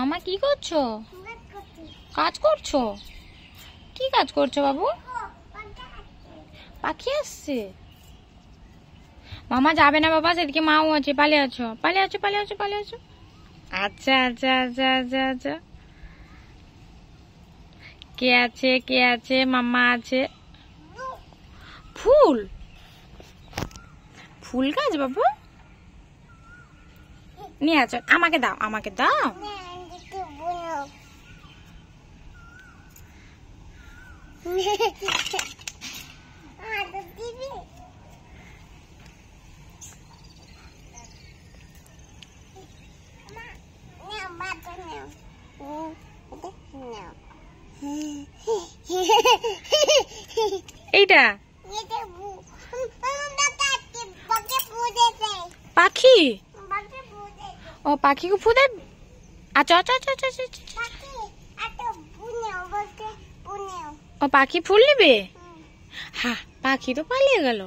মামা কি করছো? কাজ করছো? কি কাজ করছো বাবু? পাখি আসছে। মামা যাবে না বাবা, সেদিকে মাও আছে। পালিয়ে আছো, পালিয়ে আছো, পালিয়ে আছো, পালিয়ে আছো। আচ্ছা আচ্ছা আচ্ছা আচ্ছা আচ্ছা। কে আছে? কে আছে? মামা আছে। ফুল? ফুল গাছ বাবু নিয়ে আছো? আমাকে দাও, আমাকে দাও। এইটা পাখি? ও পাখিকে ফুদে। আচ্ছা আচ্ছা আচ্ছা আচ্ছা আচ্ছা। ও পাখি ফুল নেবে? হ্যাঁ, পাখি তো পালিয়ে গেল।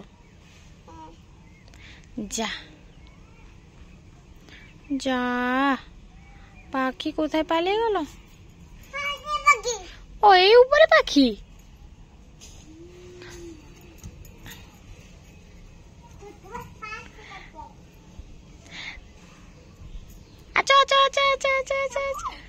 যা যা, পাখি কোথায় পালিয়ে গেল? ও এই উপরে পাখি। আচ্ছা আচ্ছা আচ্ছা আচ্ছা আচ্ছা আচ্ছা।